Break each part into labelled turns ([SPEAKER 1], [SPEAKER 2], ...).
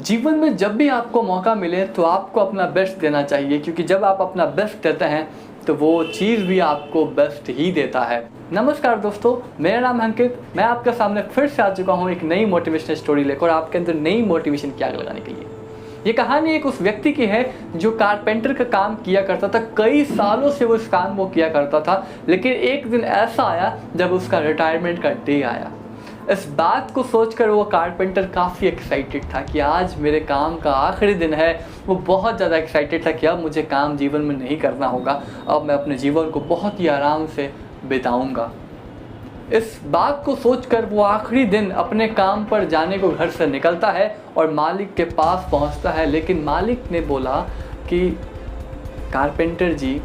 [SPEAKER 1] जीवन में जब भी आपको मौका मिले तो आपको अपना बेस्ट देना चाहिए, क्योंकि जब आप अपना बेस्ट देते हैं तो वो चीज़ भी आपको बेस्ट ही देता है। नमस्कार दोस्तों, मेरा नाम है अंकित। मैं आपके सामने फिर से आ चुका हूँ एक नई मोटिवेशनल स्टोरी लेकर, आपके अंदर नई मोटिवेशन की आग लगाने के लिए। ये कहानी एक उस व्यक्ति की है जो कारपेंटर का काम किया करता था। कई सालों से वो इस काम को किया करता था, लेकिन एक दिन ऐसा आया जब उसका रिटायरमेंट का डे आया। इस बात को सोचकर वो कारपेंटर काफ़ी एक्साइटेड था कि आज मेरे काम का आखिरी दिन है। वो बहुत ज़्यादा एक्साइटेड था कि अब मुझे काम जीवन में नहीं करना होगा, अब मैं अपने जीवन को बहुत ही आराम से बिताऊंगा। इस बात को सोचकर वो आखिरी दिन अपने काम पर जाने को घर से निकलता है और मालिक के पास पहुंचता है। लेकिन मालिक ने बोला कि कारपेंटर जी,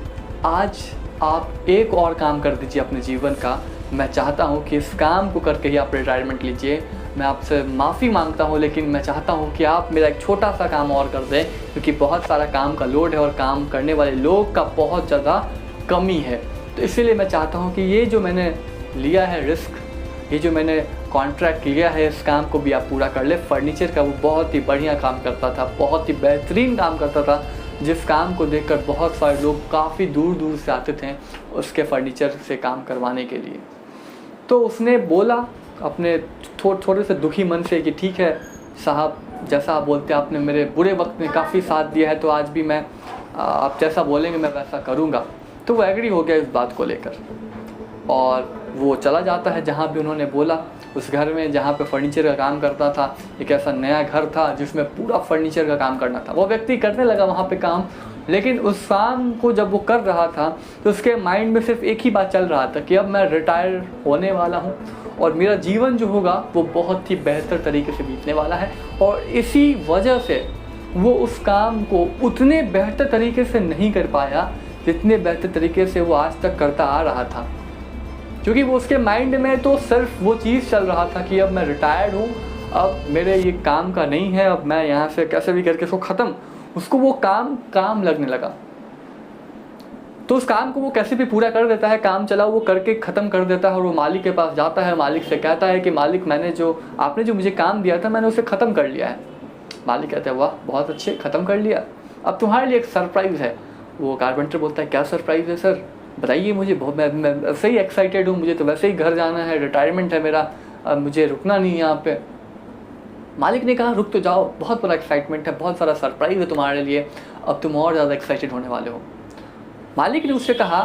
[SPEAKER 1] आज आप एक और काम कर दीजिए अपने जीवन का। मैं चाहता हूं कि इस काम को करके ही आप रिटायरमेंट लीजिए। मैं आपसे माफ़ी मांगता हूं, लेकिन मैं चाहता हूं कि आप मेरा एक छोटा सा काम और कर दें, क्योंकि बहुत सारा काम का लोड है और काम करने वाले लोग का बहुत ज़्यादा कमी है। तो इसीलिए मैं चाहता हूँ कि ये जो मैंने लिया है रिस्क, ये जो मैंने कॉन्ट्रैक्ट लिया है, इस काम को भी आप पूरा कर ले। फर्नीचर का वो बहुत ही बढ़िया काम करता था, बहुत ही बेहतरीन काम करता था, जिस काम को देखकर बहुत सारे लोग काफ़ी दूर दूर से आते थे उसके फर्नीचर से काम करवाने के लिए। तो उसने बोला अपने थोड़े से दुखी मन से कि ठीक है साहब, जैसा आप बोलते हैं, आपने मेरे बुरे वक्त में काफ़ी साथ दिया है, तो आज भी मैं आप जैसा बोलेंगे मैं वैसा करूँगा। तो वो एग्री हो गया इस बात को लेकर और वो चला जाता है जहाँ भी उन्होंने बोला। उस घर में जहाँ पे फर्नीचर का काम करता था, एक ऐसा नया घर था जिसमें पूरा फर्नीचर का काम करना था। वो व्यक्ति करने लगा वहाँ पे काम, लेकिन उस काम को जब वो कर रहा था तो उसके माइंड में सिर्फ एक ही बात चल रहा था कि अब मैं रिटायर होने वाला हूँ और मेरा जीवन जो होगा वो बहुत ही बेहतर तरीके से बीतने वाला है। और इसी वजह से वो उस काम को उतने बेहतर तरीके से नहीं कर पाया जितने बेहतर तरीके से वो आज तक करता आ रहा था, क्योंकि वो उसके माइंड में तो सिर्फ वो चीज़ चल रहा था कि अब मैं रिटायर्ड हूँ, अब मेरे ये काम का नहीं है, अब मैं यहाँ से कैसे भी करके इसको ख़त्म। उसको वो काम लगने लगा, तो उस काम को वो कैसे भी पूरा कर देता है, काम चला वो करके ख़त्म कर देता है। और वो मालिक के पास जाता है, मालिक से कहता है कि मालिक, आपने जो मुझे काम दिया था मैंने उसे ख़त्म कर लिया है। मालिक कहते हैं वाह बहुत अच्छे, ख़त्म कर लिया, अब तुम्हारे लिए एक सरप्राइज़ है। वो कारपेंटर बोलता है क्या सरप्राइज़ है सर, बताइए मुझे, बहुत मैं वैसे ही एक्साइटेड हूँ, मुझे तो वैसे ही घर जाना है, रिटायरमेंट है मेरा, अब मुझे रुकना नहीं है यहाँ पे। मालिक ने कहा रुक तो जाओ, बहुत बड़ा एक्साइटमेंट है, बहुत सारा सरप्राइज़ है तुम्हारे लिए, अब तुम और ज़्यादा एक्साइटेड होने वाले हो। मालिक ने उससे कहा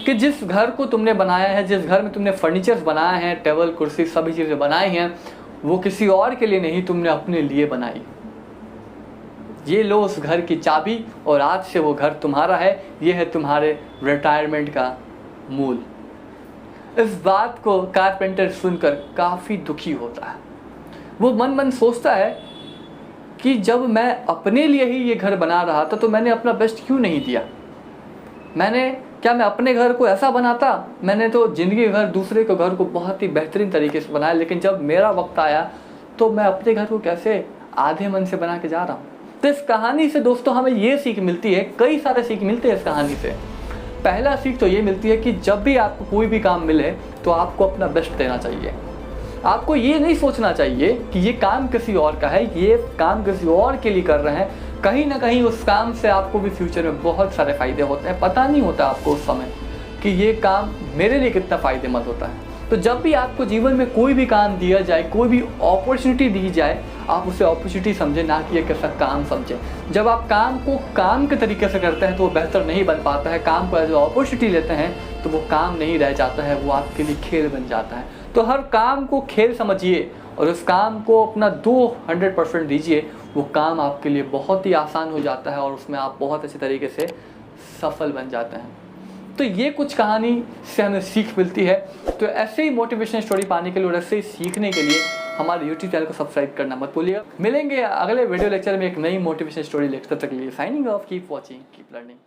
[SPEAKER 1] कि जिस घर को तुमने बनाया है, जिस घर में तुमने फर्नीचर्स बनाए हैं, टेबल कुर्सी सभी चीज़ें बनाई हैं, वो किसी और के लिए नहीं, तुमने अपने लिए बनाई। ये लो उस घर की चाबी और आज से वो घर तुम्हारा है, ये है तुम्हारे रिटायरमेंट का मूल। इस बात को कारपेंटर सुनकर काफ़ी दुखी होता है। वो मन मन सोचता है कि जब मैं अपने लिए ही ये घर बना रहा था तो मैंने अपना बेस्ट क्यों नहीं दिया। क्या मैं अपने घर को ऐसा बनाता, मैंने तो ज़िंदगी भर दूसरे के घर को बहुत ही बेहतरीन तरीके से बनाया, लेकिन जब मेरा वक्त आया तो मैं अपने घर को कैसे आधे मन से बना के जा रहा हूँ। तो इस कहानी से दोस्तों हमें ये सीख मिलती है, कई सारे सीख मिलते हैं इस कहानी से। पहला सीख तो ये मिलती है कि जब भी आपको कोई भी काम मिले तो आपको अपना बेस्ट देना चाहिए। आपको ये नहीं सोचना चाहिए कि ये काम किसी और का है, ये काम किसी और के लिए कर रहे हैं। कहीं ना कहीं उस काम से आपको भी फ्यूचर में बहुत सारे फ़ायदे होते हैं, पता नहीं होता आपको उस समय कि ये काम मेरे लिए कितना फ़ायदेमंद होता है। तो जब भी आपको जीवन में कोई भी काम दिया जाए, कोई भी अपॉर्चुनिटी दी जाए, आप उसे अपॉर्चुनिटी समझें, ना कि एक ऐसा काम समझें। जब आप काम को काम के तरीके से करते हैं तो वो बेहतर नहीं बन पाता है। काम को एज अपॉर्चुनिटी लेते हैं तो वो काम नहीं रह जाता है, वो आपके लिए खेल बन जाता है। तो हर काम को खेल समझिए और उस काम को अपना 200% दीजिए। वो काम आपके लिए बहुत ही आसान हो जाता है और उसमें आप बहुत अच्छे तरीके से सफल बन जाते हैं। तो ये कुछ कहानी से हमें सीख मिलती है। तो ऐसे ही मोटिवेशनल स्टोरी पाने के लिए और ऐसे ही सीखने के लिए हमारे यूट्यूब चैनल को सब्सक्राइब करना मत भूलिएगा। मिलेंगे अगले वीडियो लेक्चर में एक नई मोटिवेशनल स्टोरी लेक्चर तक के लिए। Signing off, keep watching, keep learning.